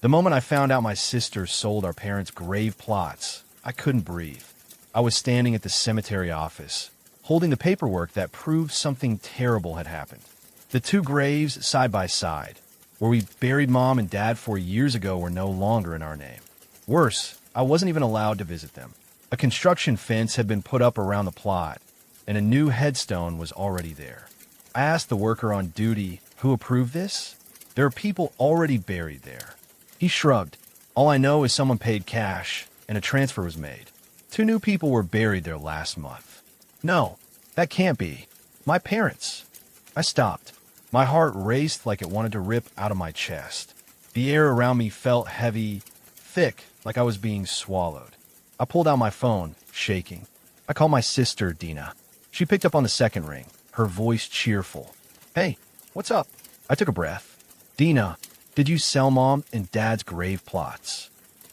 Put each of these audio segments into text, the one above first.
The moment I found out my sister sold our parents' grave plots, I couldn't breathe. I was standing at the cemetery office, holding the paperwork that proved something terrible had happened. The two graves side by side, where we buried Mom and Dad 4 years ago, were no longer in our name. Worse, I wasn't even allowed to visit them. A construction fence had been put up around the plot, and a new headstone was already there. I asked the worker on duty who approved this. There are people already buried there. He shrugged. All I know is someone paid cash, and a transfer was made. 2 new people were buried there last month. No, that can't be. My parents. I stopped. My heart raced like it wanted to rip out of my chest. The air around me felt heavy, thick, like I was being swallowed. I pulled out my phone, shaking. I called my sister, Dina. She picked up on the second ring, her voice cheerful. Hey, what's up? I took a breath. Dina, did you sell Mom and Dad's grave plots?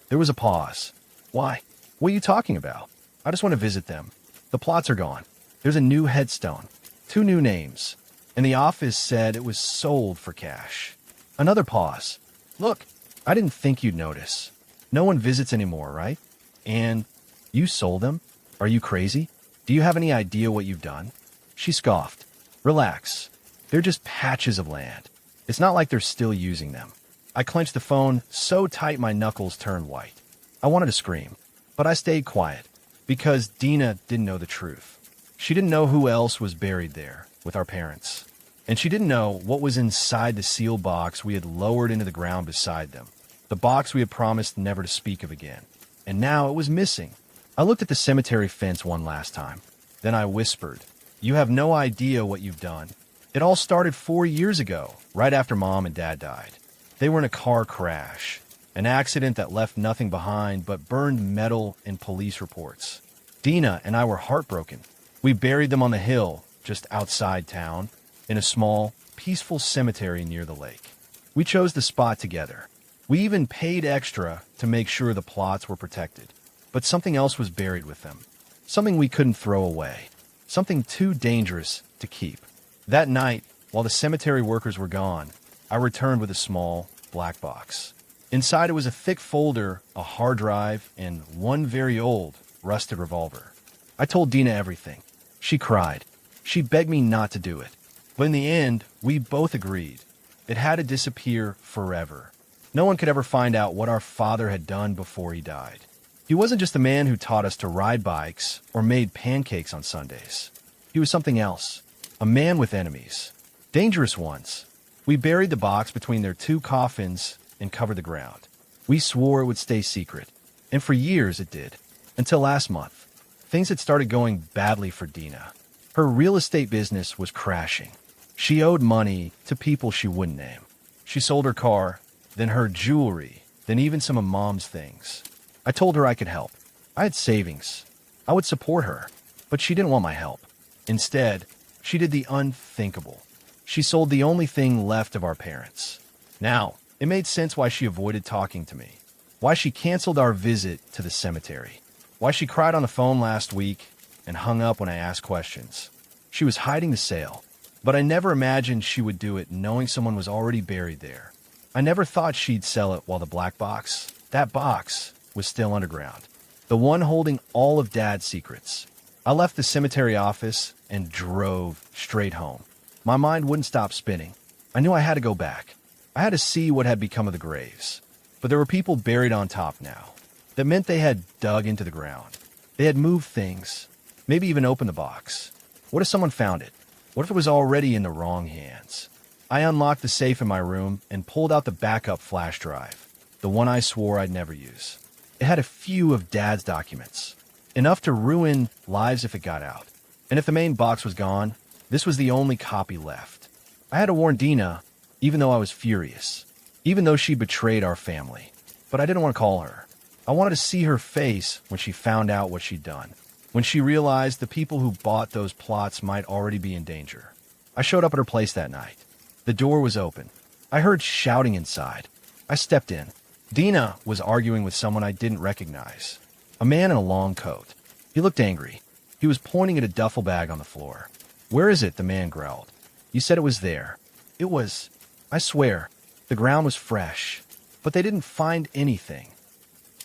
There was a pause. Why? What are you talking about? I just want to visit them. The plots are gone. There's a new headstone, 2 new names, and the office said it was sold for cash. Another pause. Look, I didn't think you'd notice. No one visits anymore, right? And you sold them? Are you crazy? Do you have any idea what you've done? She scoffed. Relax. They're just patches of land. It's not like they're still using them. I clenched the phone so tight my knuckles turned white. I wanted to scream, but I stayed quiet because Dina didn't know the truth. She didn't know who else was buried there with our parents. And she didn't know what was inside the sealed box we had lowered into the ground beside them. The box we had promised never to speak of again. And now it was missing. I looked at the cemetery fence one last time. Then I whispered, "You have no idea what you've done. It all started 4 years ago, right after Mom and Dad died. They were in a car crash, an accident that left nothing behind but burned metal and police reports. Dina and I were heartbroken. We buried them on the hill, just outside town, in a small, peaceful cemetery near the lake. We chose the spot together. We even paid extra to make sure the plots were protected. But something else was buried with them. Something we couldn't throw away. Something too dangerous to keep. That night, while the cemetery workers were gone, I returned with a small, black box. Inside it was a thick folder, a hard drive, and one very old, rusted revolver. I told Dina everything. She cried. She begged me not to do it. But in the end, we both agreed. It had to disappear forever. No one could ever find out what our father had done before he died. He wasn't just a man who taught us to ride bikes or made pancakes on Sundays. He was something else. A man with enemies. Dangerous ones. We buried the box between their 2 coffins and covered the ground. We swore it would stay secret. And for years it did. Until last month. Things had started going badly for Dina. Her real estate business was crashing. She owed money to people she wouldn't name. She sold her car, then her jewelry, then even some of Mom's things. I told her I could help. I had savings. I would support her, but she didn't want my help. Instead, she did the unthinkable. She sold the only thing left of our parents. Now, it made sense why she avoided talking to me, why she canceled our visit to the cemetery, why she cried on the phone last week and hung up when I asked questions. She was hiding the sale, but I never imagined she would do it knowing someone was already buried there. I never thought she'd sell it while the black box, that box, was still underground. The one holding all of Dad's secrets. I left the cemetery office and drove straight home. My mind wouldn't stop spinning. I knew I had to go back. I had to see what had become of the graves. But there were people buried on top now. That meant they had dug into the ground. They had moved things, maybe even opened the box. What if someone found it? What if it was already in the wrong hands? I unlocked the safe in my room and pulled out the backup flash drive, the one I swore I'd never use. It had a few of Dad's documents, enough to ruin lives if it got out. And if the main box was gone, this was the only copy left. I had to warn Dina, even though I was furious, even though she betrayed our family. But I didn't want to call her. I wanted to see her face when she found out what she'd done, when she realized the people who bought those plots might already be in danger. I showed up at her place that night. The door was open. I heard shouting inside. I stepped in. Dina was arguing with someone I didn't recognize, a man in a long coat. He looked angry. He was pointing at a duffel bag on the floor. "Where is it?" the man growled. "You said it was there." It was. I swear. The ground was fresh. but they didn't find anything.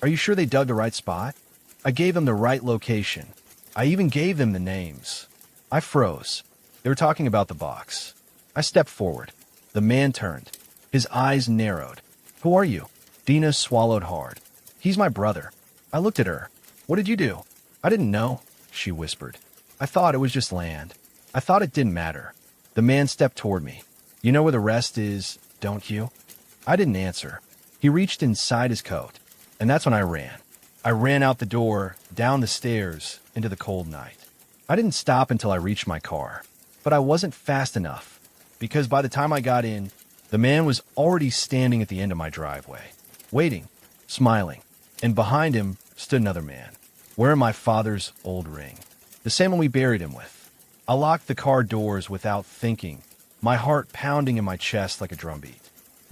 Are you sure they dug the right spot? I gave them the right location. I even gave them the names. I froze. They were talking about the box. I stepped forward. The man turned. His eyes narrowed. Who are you? Dina swallowed hard. He's my brother. I looked at her. What did you do? I didn't know, she whispered. I thought it was just land. I thought it didn't matter. The man stepped toward me. You know where the rest is, don't you? I didn't answer. He reached inside his coat, and that's when I ran. I ran out the door, down the stairs, into the cold night. I didn't stop until I reached my car, but I wasn't fast enough, because by the time I got in, the man was already standing at the end of my driveway, waiting, smiling, and behind him stood another man, wearing my father's old ring, the same one we buried him with. I locked the car doors without thinking, my heart pounding in my chest like a drumbeat.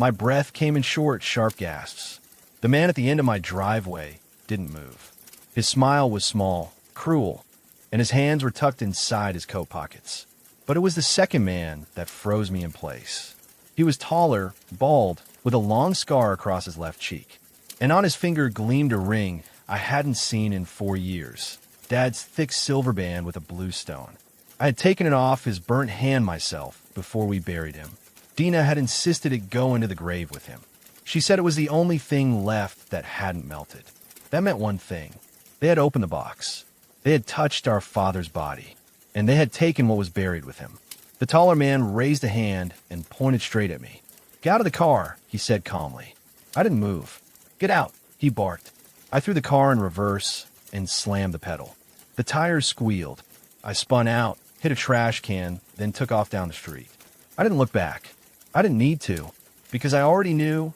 My breath came in short, sharp gasps. The man at the end of my driveway didn't move. His smile was small, cruel, and his hands were tucked inside his coat pockets. But it was the second man that froze me in place. He was taller, bald, with a long scar across his left cheek. And on his finger gleamed a ring I hadn't seen in 4 years. Dad's thick silver band with a blue stone. I had taken it off his burnt hand myself before we buried him. Dina had insisted it go into the grave with him. She said it was the only thing left that hadn't melted. That meant one thing. They had opened the box. They had touched our father's body, and they had taken what was buried with him. The taller man raised a hand and pointed straight at me. Get out of the car, he said calmly. I didn't move. Get out, he barked. I threw the car in reverse and slammed the pedal. The tires squealed. I spun out, hit a trash can, then took off down the street. I didn't look back. I didn't need to, because I already knew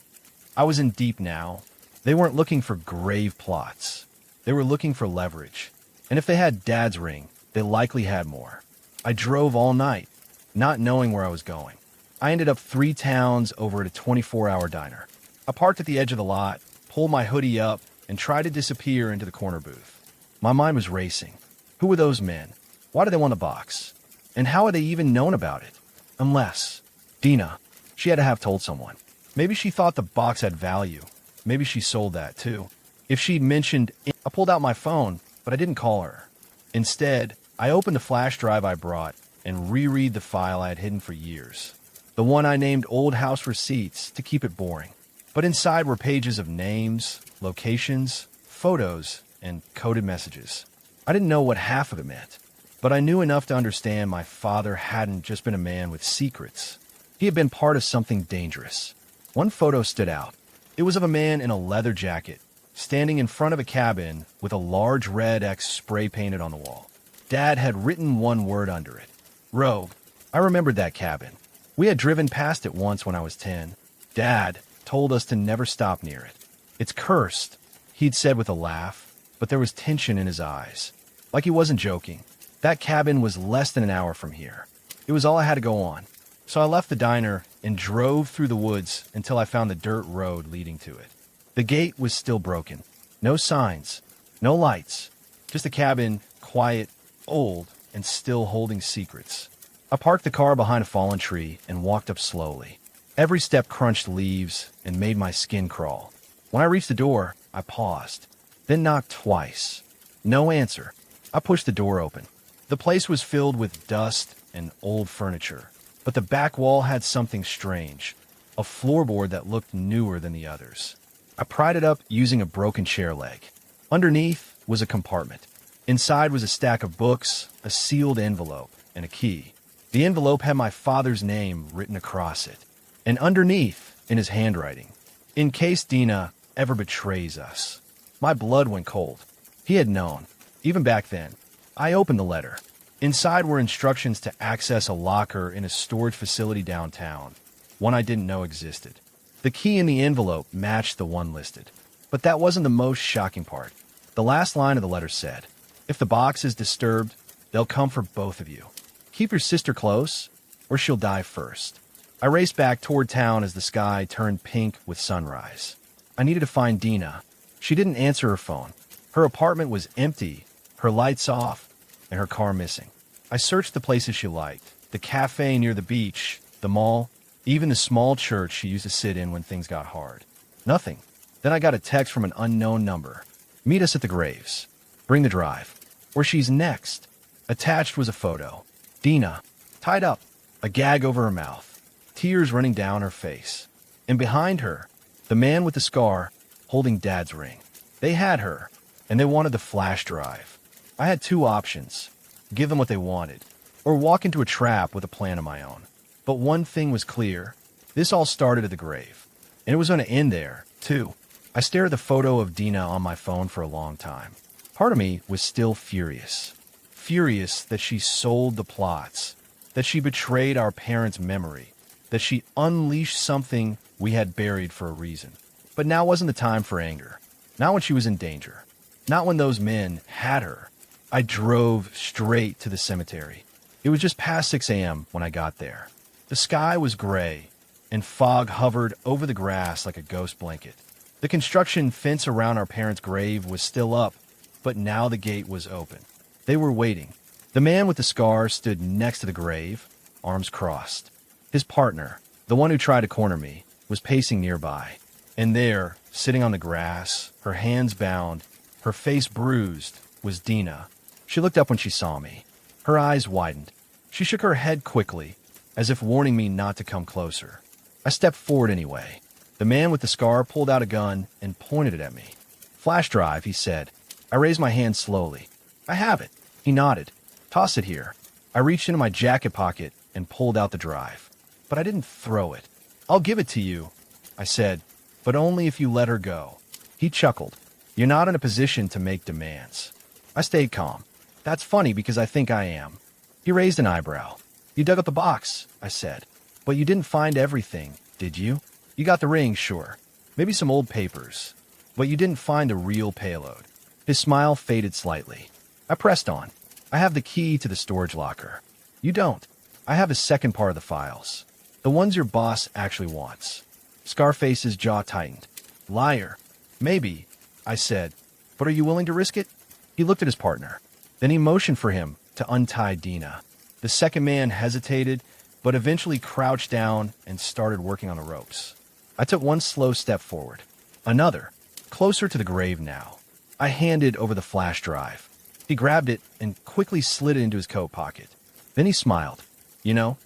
I was in deep now. They weren't looking for grave plots. They were looking for leverage. And if they had Dad's ring, they likely had more. I drove all night, not knowing where I was going. I ended up 3 towns over at a 24-hour diner. I parked at the edge of the lot, pulled my hoodie up, and tried to disappear into the corner booth. My mind was racing. Who were those men? Why did they want the box? And how had they even known about it? Unless Dina, she had to have told someone. Maybe she thought the box had value. Maybe she sold that too. If she'd mentioned it, I pulled out my phone, but I didn't call her. Instead, I opened the flash drive I brought and reread the file I had hidden for years. The one I named Old House Receipts to keep it boring. But inside were pages of names, locations, photos, and coded messages. I didn't know what half of it meant, but I knew enough to understand my father hadn't just been a man with secrets. He had been part of something dangerous. One photo stood out. It was of a man in a leather jacket, standing in front of a cabin with a large red X spray painted on the wall. Dad had written one word under it. Rogue. I remembered that cabin. We had driven past it once when I was 10. Dad told us to never stop near it. It's cursed, he'd said with a laugh, but there was tension in his eyes. Like he wasn't joking. That cabin was less than an hour from here. It was all I had to go on. So I left the diner and drove through the woods until I found the dirt road leading to it. The gate was still broken. No signs. No lights. Just a cabin, quiet, old, and still holding secrets. I parked the car behind a fallen tree and walked up slowly. Every step crunched leaves and made my skin crawl. When I reached the door, I paused, then knocked twice. No answer. I pushed the door open. The place was filled with dust and old furniture, but the back wall had something strange, a floorboard that looked newer than the others. I pried it up using a broken chair leg. Underneath was a compartment. Inside was a stack of books, a sealed envelope, and a key. The envelope had my father's name written across it, and underneath, in his handwriting, in case Dina ever betrays us. My blood went cold. He had known, even back then. I opened the letter. Inside were instructions to access a locker in a storage facility downtown, one I didn't know existed. The key in the envelope matched the one listed. But that wasn't the most shocking part. The last line of the letter said, "If the box is disturbed, they'll come for both of you. Keep your sister close, or she'll die first." I raced back toward town as the sky turned pink with sunrise. I needed to find Dina. She didn't answer her phone. Her apartment was empty, her lights off, and her car missing. I searched the places she liked, the cafe near the beach, the mall, even the small church she used to sit in when things got hard. Nothing. Then I got a text from an unknown number. Meet us at the graves. Bring the drive. Where she's next. Attached was a photo. Dina, tied up, a gag over her mouth, tears running down her face. And behind her, the man with the scar holding Dad's ring. They had her, and they wanted the flash drive. I had two options: give them what they wanted, or walk into a trap with a plan of my own. But one thing was clear. This all started at the grave, and it was going to end there, too. I stared at the photo of Dina on my phone for a long time. Part of me was still furious. Furious that she sold the plots, that she betrayed our parents' memory, that she unleashed something we had buried for a reason. But now wasn't the time for anger. Not when she was in danger. Not when those men had her. I drove straight to the cemetery. It was just past 6 a.m. when I got there. The sky was gray, and fog hovered over the grass like a ghost blanket. The construction fence around our parents' grave was still up, but now the gate was open. They were waiting. The man with the scar stood next to the grave, arms crossed. His partner, the one who tried to corner me, was pacing nearby. And there, sitting on the grass, her hands bound, her face bruised, was Dina. She looked up when she saw me. Her eyes widened. She shook her head quickly, as if warning me not to come closer. I stepped forward anyway. The man with the scar pulled out a gun and pointed it at me. Flash drive, he said. I raised my hand slowly. I have it. He nodded. Toss it here. I reached into my jacket pocket and pulled out the drive. But I didn't throw it. I'll give it to you, I said, but only if you let her go. He chuckled. You're not in a position to make demands. I stayed calm. That's funny because I think I am. He raised an eyebrow. You dug up the box, I said. But you didn't find everything, did you? You got the ring, sure. Maybe some old papers. But you didn't find the real payload. His smile faded slightly. I pressed on. I have the key to the storage locker. You don't. I have the second part of the files. The ones your boss actually wants. Scarface's jaw tightened. Liar. Maybe, I said. But are you willing to risk it? He looked at his partner. Then he motioned for him to untie Dina. The second man hesitated, but eventually crouched down and started working on the ropes. I took one slow step forward. Another, closer to the grave now. I handed over the flash drive. He grabbed it and quickly slid it into his coat pocket. Then he smiled. You know,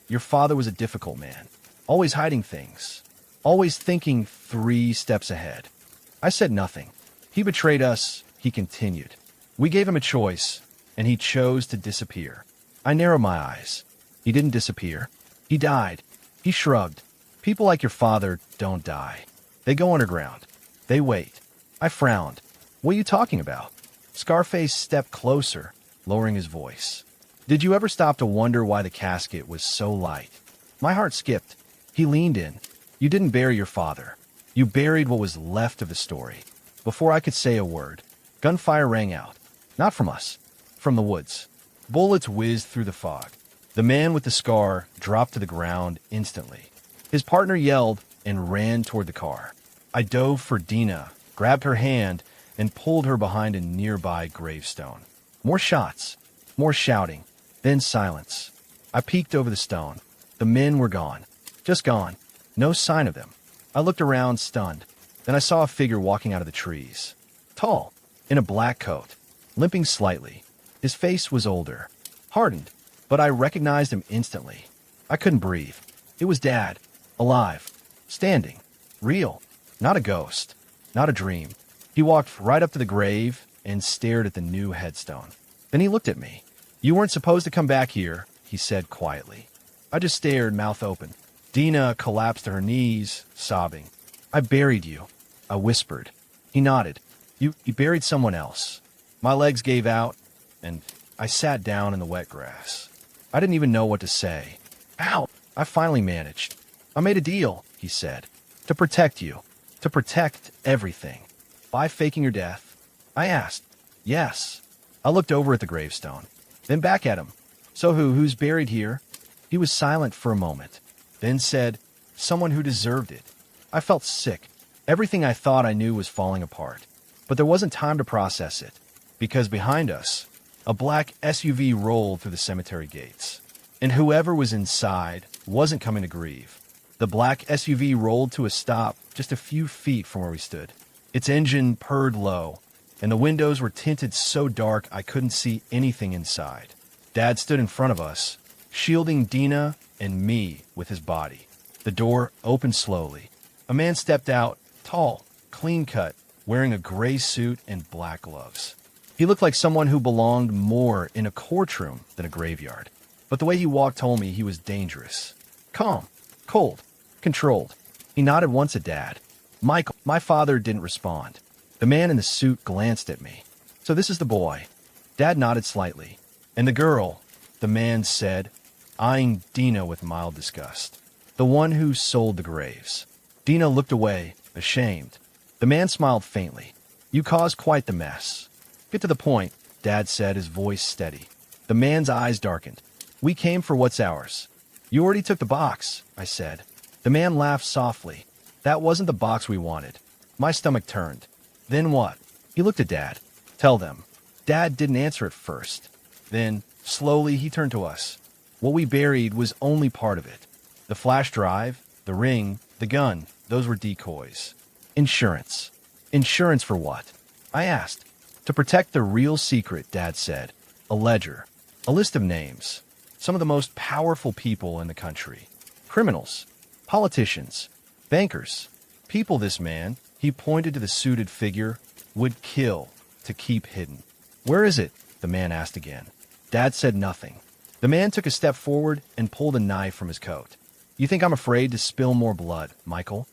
your father was a difficult man. Always hiding things. Always thinking 3 steps ahead. I said nothing. He betrayed us, he continued. We gave him a choice, and he chose to disappear. I narrowed my eyes. He didn't disappear. He died. He shrugged. People like your father don't die. They go underground. They wait. I frowned. What are you talking about? Scarface stepped closer, lowering his voice. Did you ever stop to wonder why the casket was so light? My heart skipped. He leaned in. You didn't bury your father. You buried what was left of the story. Before I could say a word, gunfire rang out. Not from us. From the woods. Bullets whizzed through the fog. The man with the scar dropped to the ground instantly. His partner yelled and ran toward the car. I dove for Dina, grabbed her hand, and pulled her behind a nearby gravestone. More shots. More shouting. Then silence. I peeked over the stone. The men were gone. Just gone. No sign of them. I looked around, stunned. Then I saw a figure walking out of the trees. Tall, in a black coat, limping slightly. His face was older, hardened, but I recognized him instantly. I couldn't breathe. It was Dad, alive, standing, real, not a ghost, not a dream. He walked right up to the grave and stared at the new headstone. Then he looked at me. You weren't supposed to come back here, he said quietly. I just stared, mouth open. Dina collapsed to her knees, sobbing. I buried you, I whispered. He nodded. You buried someone else. My legs gave out, and I sat down in the wet grass. I didn't even know what to say. Ow! I finally managed. I made a deal, he said. To protect you. To protect everything. By faking your death? I asked. Yes. I looked over at the gravestone, then back at him. So who's buried here? He was silent for a moment, then said, someone who deserved it. I felt sick. Everything I thought I knew was falling apart. But there wasn't time to process it, because behind us, a black SUV rolled through the cemetery gates. And whoever was inside wasn't coming to grieve. The black SUV rolled to a stop just a few feet from where we stood. Its engine purred low, and the windows were tinted so dark I couldn't see anything inside. Dad stood in front of us, shielding Dina and me with his body. The door opened slowly. A man stepped out, tall, clean-cut, wearing a gray suit and black gloves. He looked like someone who belonged more in a courtroom than a graveyard. But the way he walked told me he was dangerous. Calm, cold, controlled. He nodded once at Dad. Michael, my father, didn't respond. The man in the suit glanced at me. So this is the boy. Dad nodded slightly. And the girl, the man said, eyeing Dina with mild disgust. The one who sold the graves. Dina looked away, ashamed. The man smiled faintly. You caused quite the mess. Get to the point, Dad said, his voice steady. The man's eyes darkened. We came for what's ours. You already took the box, I said. The man laughed softly. That wasn't the box we wanted. My stomach turned. Then what? He looked at Dad. Tell them. Dad didn't answer at first. Then, slowly, he turned to us. What we buried was only part of it. The flash drive, the ring, the gun, those were decoys. Insurance. Insurance for what? I asked. To protect the real secret, Dad said. A ledger. A list of names. Some of the most powerful people in the country. Criminals. Politicians. Bankers. People this man, he pointed to the suited figure, would kill to keep hidden. Where is it? The man asked again. Dad said nothing. The man took a step forward and pulled a knife from his coat. You think I'm afraid to spill more blood, Michael?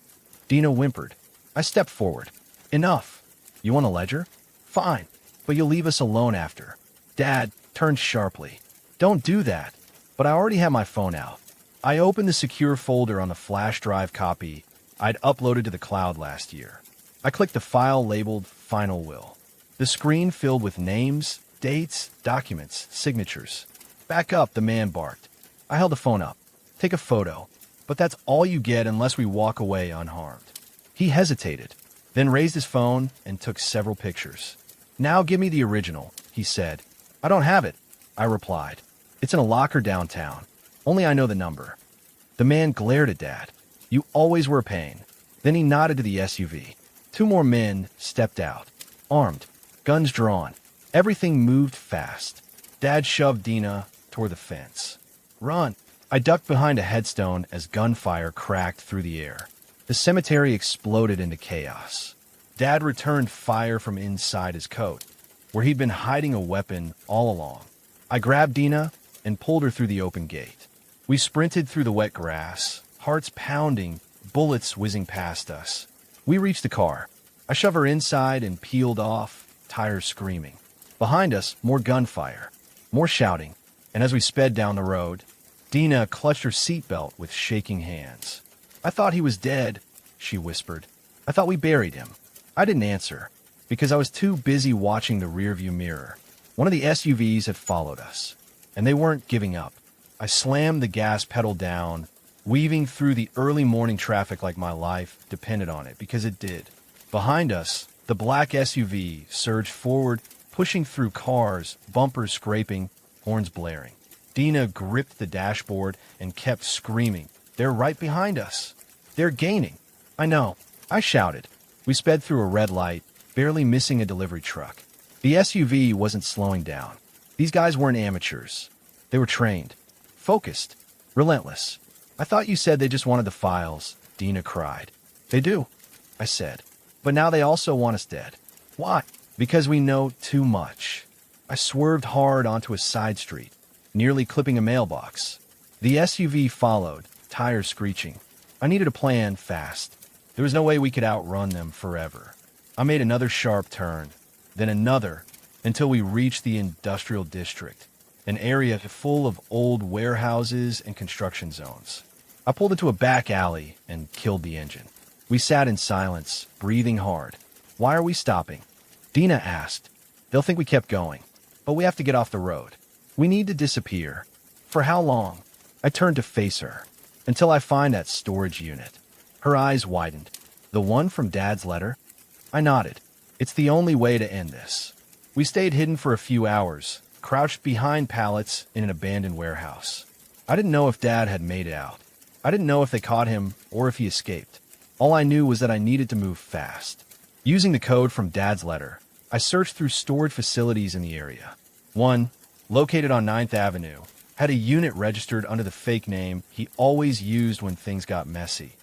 Dina whimpered. I stepped forward. Enough. You want a ledger? Fine, but you'll leave us alone after. Dad turned sharply. Don't do that. But I already have my phone out. I opened the secure folder on the flash drive copy I'd uploaded to the cloud last year. I clicked the file labeled Final Will. The screen filled with names, dates, documents, signatures. Back up, the man barked. I held the phone up. Take a photo. But that's all you get unless we walk away unharmed. He hesitated, then raised his phone and took several pictures. Now give me the original, he said. I don't have it, I replied. It's in a locker downtown. Only I know the number. The man glared at Dad. You always were a pain. Then he nodded to the SUV. Two more men stepped out, armed, guns drawn. Everything moved fast. Dad shoved Dina toward the fence. Run! I ducked behind a headstone as gunfire cracked through the air. The cemetery exploded into chaos. Dad returned fire from inside his coat, where he'd been hiding a weapon all along. I grabbed Dina and pulled her through the open gate. We sprinted through the wet grass, hearts pounding, bullets whizzing past us. We reached the car. I shoved her inside and peeled off, tires screaming. Behind us, more gunfire, more shouting, and as we sped down the road, Dina clutched her seatbelt with shaking hands. I thought he was dead, she whispered. I thought we buried him. I didn't answer, because I was too busy watching the rearview mirror. One of the SUVs had followed us, and they weren't giving up. I slammed the gas pedal down, weaving through the early morning traffic like my life depended on it, because it did. Behind us, the black SUV surged forward, pushing through cars, bumpers scraping, horns blaring. Dina gripped the dashboard and kept screaming. They're right behind us. They're gaining. I know. I shouted. We sped through a red light, barely missing a delivery truck. The SUV wasn't slowing down. These guys weren't amateurs. They were trained, focused, relentless. I thought you said they just wanted the files, Dina cried. They do, I said. But now they also want us dead. Why? Because we know too much. I swerved hard onto a side street, nearly clipping a mailbox. The SUV followed, tires screeching. I needed a plan fast. There was no way we could outrun them forever. I made another sharp turn, then another, until we reached the industrial district, an area full of old warehouses and construction zones. I pulled into a back alley and killed the engine. We sat in silence, breathing hard. Why are we stopping? Dina asked. They'll think we kept going, but we have to get off the road. We need to disappear. For how long? I turned to face her. Until I find that storage unit. Her eyes widened. The one from Dad's letter? I nodded. It's the only way to end this. We stayed hidden for a few hours, crouched behind pallets in an abandoned warehouse. I didn't know if Dad had made it out. I didn't know if they caught him or if he escaped. All I knew was that I needed to move fast. Using the code from Dad's letter, I searched through storage facilities in the area. One, located on 9th Avenue, had a unit registered under the fake name he always used when things got messy.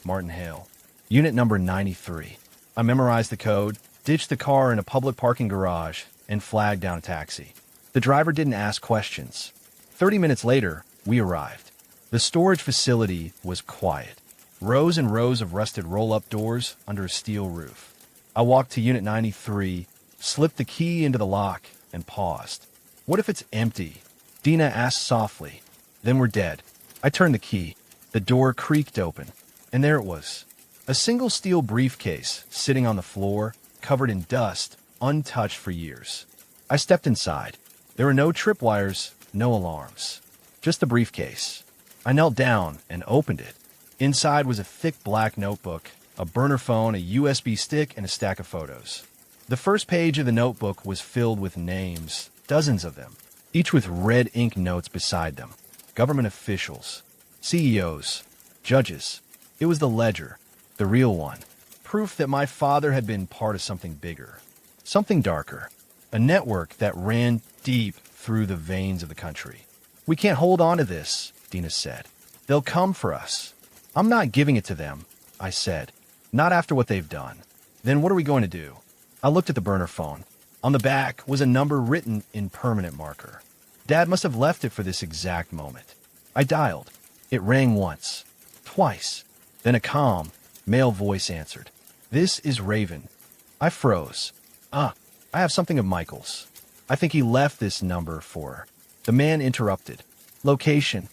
Martin Hale. Unit number 93. I memorized the code, ditched the car in a public parking garage, and flagged down a taxi. The driver didn't ask questions. 30 minutes later, we arrived. The storage facility was quiet. Rows and rows of rusted roll-up doors under a steel roof. I walked to Unit 93, slipped the key into the lock, and paused. What if it's empty? Dina asked softly. Then we're dead. I turned the key. The door creaked open, and there it was. A single steel briefcase sitting on the floor, covered in dust, untouched for years. I stepped inside. There were no tripwires, no alarms. Just the briefcase. I knelt down and opened it. Inside was a thick black notebook, a burner phone, a USB stick, and a stack of photos. The first page of the notebook was filled with names, dozens of them, each with red ink notes beside them. Government officials, CEOs, judges. It was the ledger, the real one. Proof that my father had been part of something bigger, something darker, a network that ran deep through the veins of the country. We can't hold on to this, Dina said. They'll come for us. I'm not giving it to them, I said. Not after what they've done. Then what are we going to do? I looked at the burner phone. On the back was a number written in permanent marker. Dad must have left it for this exact moment. I dialed. It rang once, twice. Then a calm, male voice answered. This is Raven. I froze. I have something of Michael's. I think he left this number for her. The man interrupted. Location.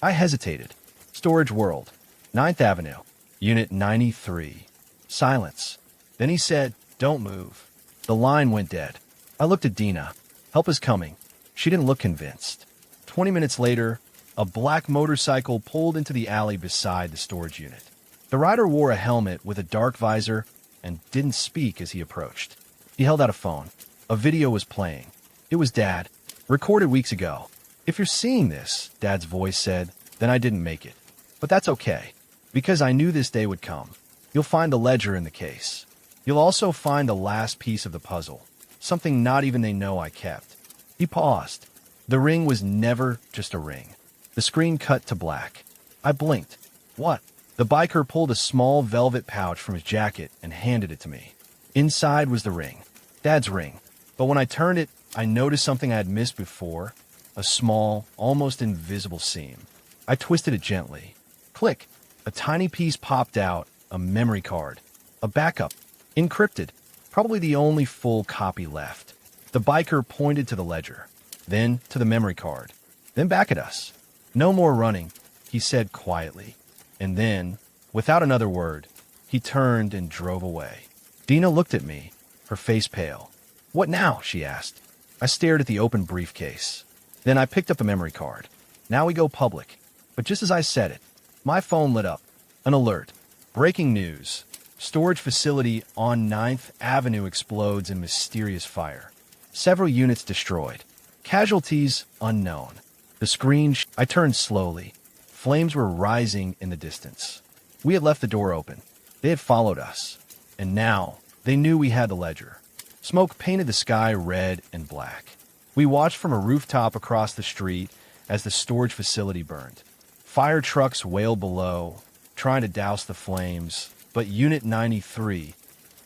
I hesitated. Storage World. 9th Avenue. Unit 93. Silence. Then he said, don't move. The line went dead. I looked at Dina. Help is coming. She didn't look convinced. 20 minutes later, a black motorcycle pulled into the alley beside the storage unit. The rider wore a helmet with a dark visor and didn't speak as he approached. He held out a phone. A video was playing. It was Dad, recorded weeks ago. If you're seeing this, Dad's voice said, then I didn't make it. But that's okay, because I knew this day would come. You'll find the ledger in the case. You'll also find the last piece of the puzzle, something not even they know I kept. He paused. The ring was never just a ring. The screen cut to black. I blinked. What? The biker pulled a small velvet pouch from his jacket and handed it to me. Inside was the ring. Dad's ring. But when I turned it, I noticed something I had missed before. A small, almost invisible seam. I twisted it gently. Click. A tiny piece popped out, a memory card. A backup. Encrypted. Probably the only full copy left. The biker pointed to the ledger, then to the memory card, then back at us. No more running, he said quietly. And then, without another word, he turned and drove away. Dina looked at me, her face pale. What now? She asked. I stared at the open briefcase. Then I picked up the memory card. Now we go public. But just as I said it, my phone lit up. An alert. Breaking news. Storage facility on 9th Avenue explodes in mysterious fire. Several units destroyed. Casualties unknown. The screen I turned slowly. Flames were rising in the distance. We had left the door open. They had followed us. And now, they knew we had the ledger. Smoke painted the sky red and black. We watched from a rooftop across the street as the storage facility burned. Fire trucks wailed below, trying to douse the flames. But Unit 93,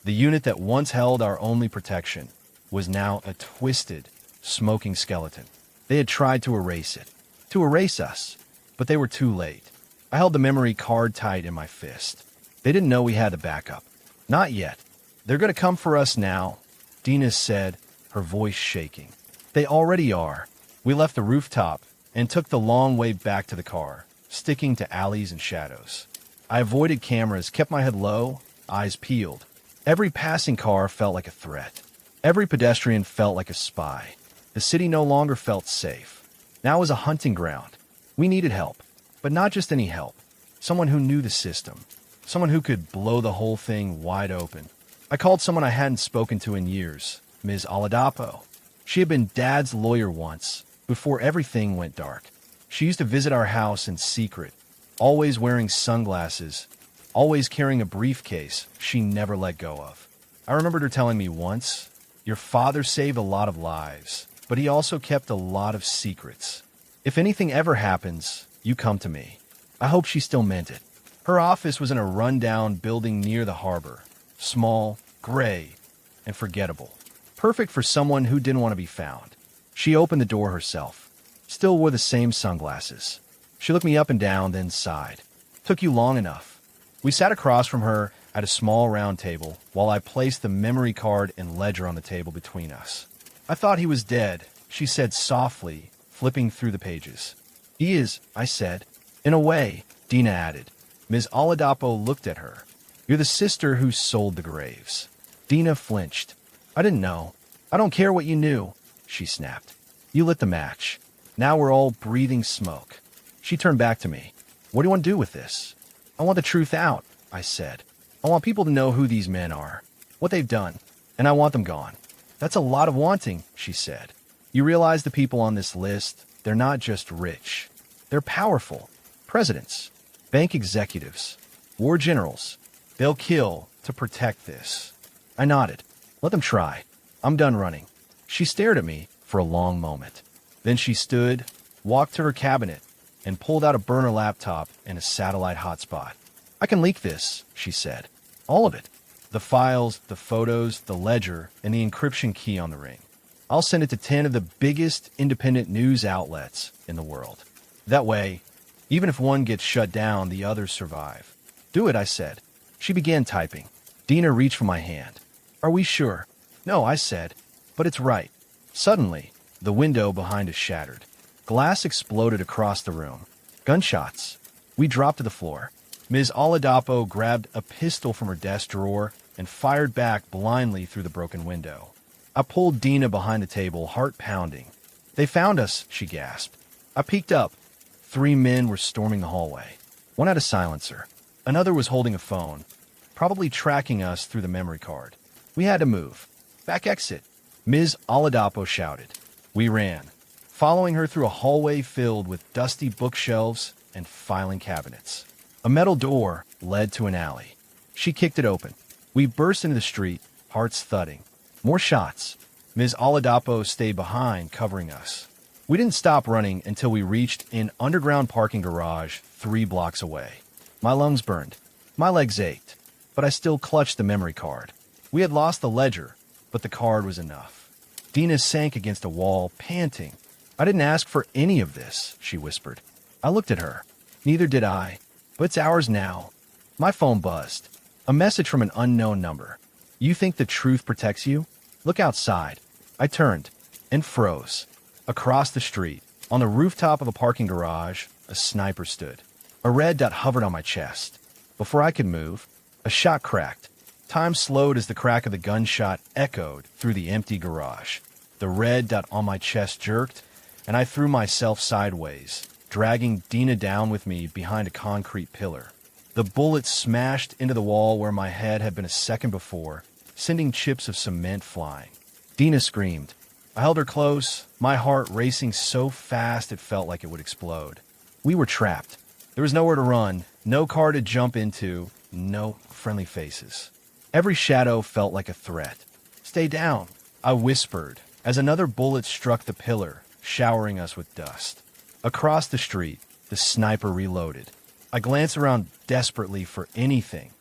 the unit that once held our only protection, was now a twisted, smoking skeleton. They had tried to erase it, to erase us, but they were too late. I held the memory card tight in my fist. They didn't know we had the backup. Not yet. They're going to come for us now, Dina said, her voice shaking. They already are. We left the rooftop and took the long way back to the car, sticking to alleys and shadows. I avoided cameras, kept my head low, eyes peeled. Every passing car felt like a threat. Every pedestrian felt like a spy. The city no longer felt safe. Now it was a hunting ground. We needed help, but not just any help. Someone who knew the system. Someone who could blow the whole thing wide open. I called someone I hadn't spoken to in years, Ms. Oladapo. She had been Dad's lawyer once, before everything went dark. She used to visit our house in secret, always wearing sunglasses, always carrying a briefcase she never let go of. I remembered her telling me once, "Your father saved a lot of lives, but he also kept a lot of secrets. If anything ever happens, you come to me." I hope she still meant it. Her office was in a rundown building near the harbor, small, gray, and forgettable. Perfect for someone who didn't want to be found. She opened the door herself. Still wore the same sunglasses. She looked me up and down, then sighed. "Took you long enough." We sat across from her at a small round table while I placed the memory card and ledger on the table between us. "I thought he was dead," she said softly, flipping through the pages. "He is," I said. "In a way," Dina added. Ms. Oladapo looked at her. "You're the sister who sold the graves." Dina flinched. "I didn't know." "I don't care what you knew," she snapped. "You lit the match. Now we're all breathing smoke." She turned back to me. "What do you want to do with this?" "I want the truth out," I said. "I want people to know who these men are, what they've done, and I want them gone." "That's a lot of wanting," she said. "You realize the people on this list, they're not just rich. They're powerful. Presidents, bank executives, war generals. They'll kill to protect this." I nodded. "Let them try. I'm done running." She stared at me for a long moment. Then she stood, walked to her cabinet, and pulled out a burner laptop and a satellite hotspot. "I can leak this," she said. "All of it. The files, the photos, the ledger, and the encryption key on the ring. I'll send it to 10 of the biggest independent news outlets in the world. That way, even if one gets shut down, the others survive." "Do it," I said. She began typing. Dina reached for my hand. "Are we sure?" "No," I said, "but it's right." Suddenly, the window behind us shattered. Glass exploded across the room. Gunshots. We dropped to the floor. Ms. Oladapo grabbed a pistol from her desk drawer and fired back blindly through the broken window. I pulled Dina behind the table, heart pounding. "They found us," she gasped. I peeked up. 3 men were storming the hallway. One had a silencer. Another was holding a phone, probably tracking us through the memory card. We had to move. "Back exit," Ms. Oladapo shouted. We ran, following her through a hallway filled with dusty bookshelves and filing cabinets. A metal door led to an alley. She kicked it open. We burst into the street, hearts thudding. More shots. Ms. Oladapo stayed behind, covering us. We didn't stop running until we reached an underground parking garage 3 blocks away. My lungs burned. My legs ached, but I still clutched the memory card. We had lost the ledger, but the card was enough. Dina sank against a wall, panting. "I didn't ask for any of this," she whispered. I looked at her. "Neither did I. But it's ours now." My phone buzzed. A message from an unknown number. "You think the truth protects you? Look outside." I turned and froze. Across the street, on the rooftop of a parking garage, a sniper stood. A red dot hovered on my chest. Before I could move, a shot cracked. Time slowed as the crack of the gunshot echoed through the empty garage. The red dot on my chest jerked, and I threw myself sideways, dragging Dina down with me behind a concrete pillar. The bullet smashed into the wall where my head had been a second before, sending chips of cement flying. Dina screamed. I held her close, my heart racing so fast it felt like it would explode. We were trapped. There was nowhere to run, no car to jump into, no friendly faces. Every shadow felt like a threat. "Stay down," I whispered, as another bullet struck the pillar, showering us with dust. Across the street, the sniper reloaded. I glanced around desperately for anything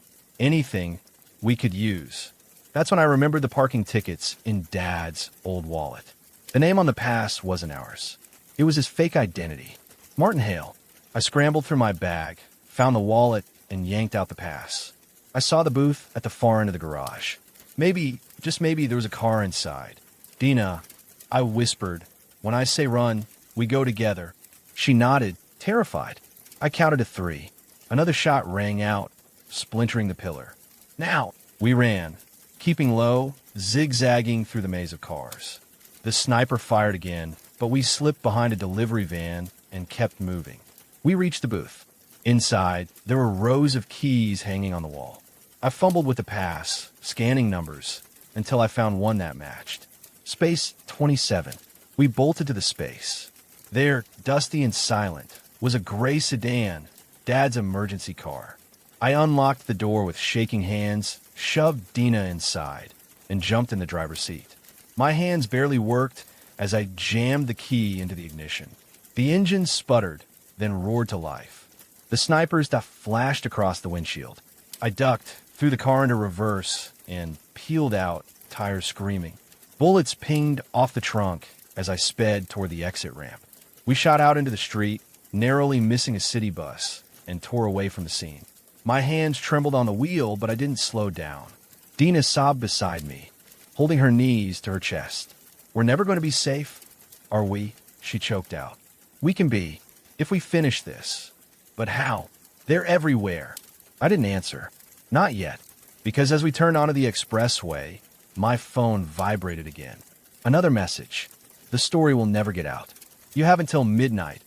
we could use. That's when I remembered the parking tickets in Dad's old wallet. The name on the pass wasn't ours. It was his fake identity. Martin Hale. I scrambled through my bag, found the wallet, and yanked out the pass. I saw the booth at the far end of the garage. Maybe, just maybe, there was a car inside. "Dina," I whispered, "when I say run, we go together." She nodded, terrified. I counted to 3. Another shot rang out, splintering the pillar. "Now!" We ran, keeping low, zigzagging through the maze of cars. The sniper fired again, but we slipped behind a delivery van and kept moving. We reached the booth. Inside, there were rows of keys hanging on the wall. I fumbled with the pass, scanning numbers, until I found one that matched. Space 27. We bolted to the space. There, dusty and silent, was a gray sedan, Dad's emergency car. I unlocked the door with shaking hands, shoved Dina inside, and jumped in the driver's seat. My hands barely worked as I jammed the key into the ignition. The engine sputtered, then roared to life. The snipers that flashed across the windshield. I ducked, threw the car into reverse, and peeled out, tires screaming. Bullets pinged off the trunk as I sped toward the exit ramp. We shot out into the street, narrowly missing a city bus, and tore away from the scene. My hands trembled on the wheel, but I didn't slow down. Dina sobbed beside me, holding her knees to her chest. We're never going to be safe, are we? She choked out. We can be, if we finish this. But how? They're everywhere. I didn't answer. Not yet, because as we turned onto the expressway, my phone vibrated again. Another message. The story will never get out. You have until midnight,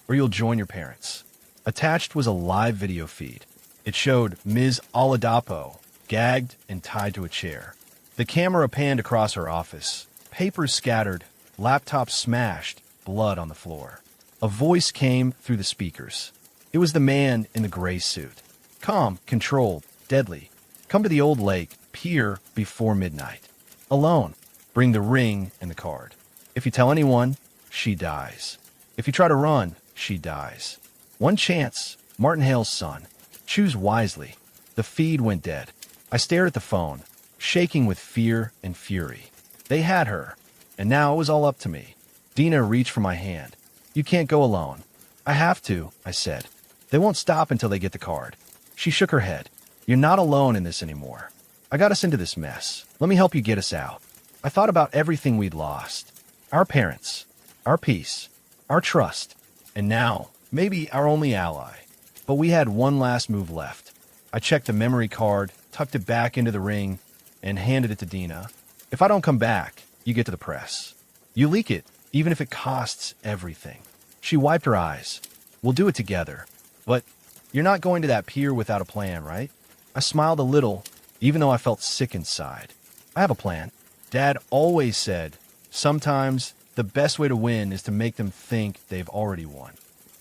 or you'll join your parents. Attached was a live video feed. It showed Ms. Oladapo, gagged and tied to a chair. The camera panned across her office. Papers scattered, laptop smashed, blood on the floor. A voice came through the speakers. It was the man in the gray suit. Calm, controlled, deadly. Come to the old lake, pier before midnight. Alone. Bring the ring and the card. If you tell anyone, she dies. If you try to run, she dies. One chance, Martin Hale's son. Choose wisely. The feed went dead. I stared at the phone, shaking with fear and fury. They had her, and now it was all up to me. Dina reached for my hand. You can't go alone. I have to, I said. They won't stop until they get the card. She shook her head. You're not alone in this anymore. I got us into this mess. Let me help you get us out. I thought about everything we'd lost. Our parents, our peace, our trust, and now, maybe our only ally. But we had one last move left. I checked the memory card, tucked it back into the ring, and handed it to Dina. If I don't come back, you get to the press. You leak it, even if it costs everything. She wiped her eyes. We'll do it together. But you're not going to that pier without a plan, right? I smiled a little, even though I felt sick inside. I have a plan. Dad always said, sometimes the best way to win is to make them think they've already won.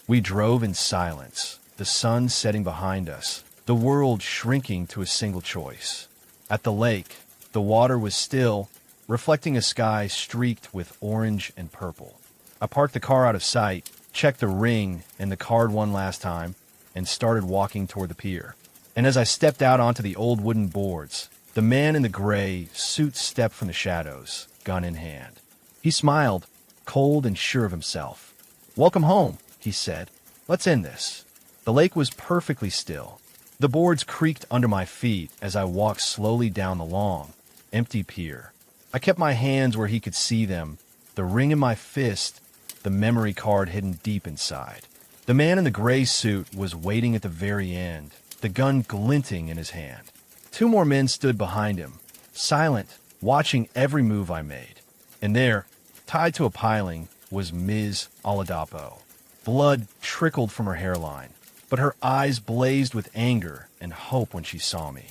We drove in silence, the sun setting behind us, the world shrinking to a single choice. At the lake, the water was still, reflecting a sky streaked with orange and purple. I parked the car out of sight, checked the ring and the card one last time, and started walking toward the pier. And as I stepped out onto the old wooden boards, the man in the gray suit stepped from the shadows, gun in hand. He smiled, cold and sure of himself. Welcome home, he said. Let's end this. The lake was perfectly still. The boards creaked under my feet as I walked slowly down the long, empty pier. I kept my hands where he could see them, the ring in my fist, the memory card hidden deep inside. The man in the gray suit was waiting at the very end, the gun glinting in his hand. Two more men stood behind him, silent, watching every move I made. And there, tied to a piling, was Ms. Oladapo. Blood trickled from her hairline, but her eyes blazed with anger and hope when she saw me.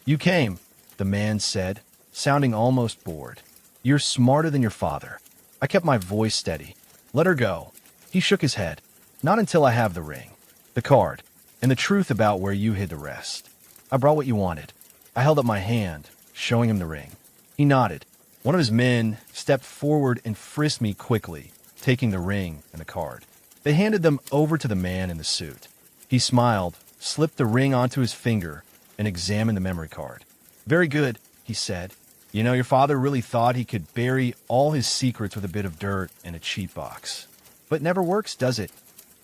You came, the man said, sounding almost bored. You're smarter than your father. I kept my voice steady. Let her go. He shook his head. Not until I have the ring, the card, and the truth about where you hid the rest. I brought what you wanted. I held up my hand, showing him the ring. He nodded. One of his men stepped forward and frisked me quickly, taking the ring and the card. They handed them over to the man in the suit. He smiled, slipped the ring onto his finger, and examined the memory card. Very good, he said. You know, your father really thought he could bury all his secrets with a bit of dirt and a cheap box. But it never works, does it?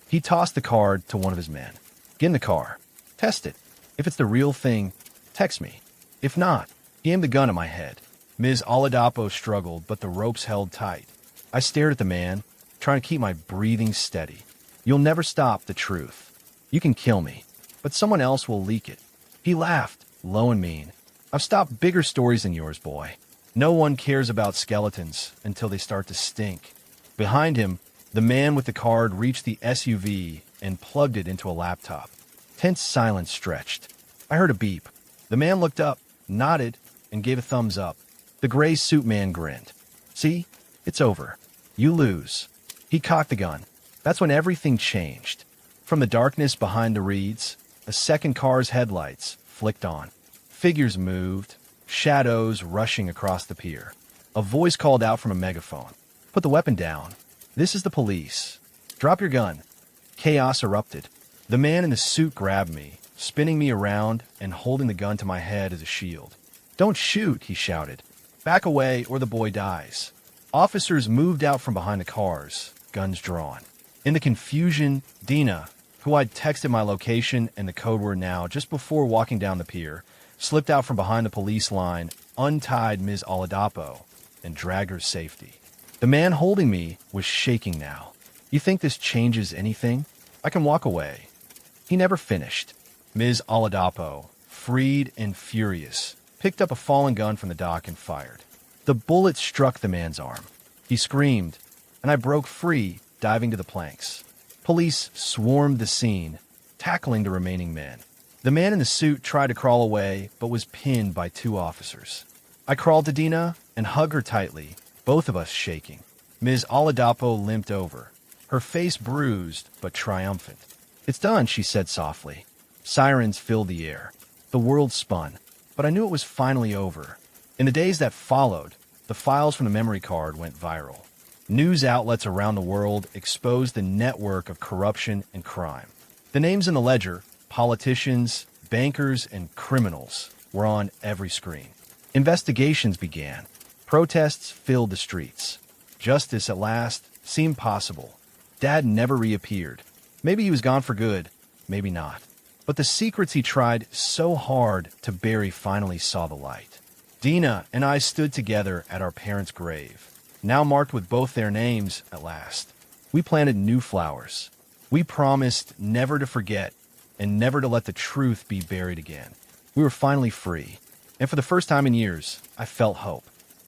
He tossed the card to one of his men. Get in the car. Test it. If it's the real thing, text me. If not, he aimed the gun at my head. Ms. Oladapo struggled, but the ropes held tight. I stared at the man, trying to keep my breathing steady. You'll never stop the truth. You can kill me, but someone else will leak it. He laughed, low and mean. I've stopped bigger stories than yours, boy. No one cares about skeletons until they start to stink. Behind him, the man with the card reached the SUV and plugged it into a laptop. Tense silence stretched. I heard a beep. The man looked up, nodded, and gave a thumbs up. The gray suit man grinned. See? It's over. You lose. He cocked the gun. That's when everything changed. From the darkness behind the reeds, a second car's headlights flicked on. Figures moved, shadows rushing across the pier. A voice called out from a megaphone. Put the weapon down. This is the police. Drop your gun. Chaos erupted. The man in the suit grabbed me, spinning me around and holding the gun to my head as a shield. Don't shoot, he shouted. Back away or the boy dies. Officers moved out from behind the cars, guns drawn. In the confusion, Dina, who I'd texted my location and the code word now just before walking down the pier, slipped out from behind the police line, untied Ms. Oladapo, and dragged her to safety. The man holding me was shaking now. You think this changes anything? I can walk away. He never finished. Ms. Oladapo, freed and furious, picked up a fallen gun from the dock and fired. The bullet struck the man's arm. He screamed, and I broke free, diving to the planks. Police swarmed the scene, tackling the remaining men. The man in the suit tried to crawl away, but was pinned by two officers. I crawled to Dina and hugged her tightly, both of us shaking. Ms. Oladapo limped over, her face bruised but triumphant. It's done, she said softly. Sirens filled the air. The world spun, but I knew it was finally over. In the days that followed, the files from the memory card went viral. News outlets around the world exposed the network of corruption and crime. The names in the ledger, politicians, bankers, and criminals, were on every screen. Investigations began. Protests filled the streets. Justice at last seemed possible. Dad never reappeared. Maybe he was gone for good, maybe not. But the secrets he tried so hard to bury finally saw the light. Dina and I stood together at our parents' grave, now marked with both their names at last. We planted new flowers. We promised never to forget and never to let the truth be buried again. We were finally free, and for the first time in years, I felt hope.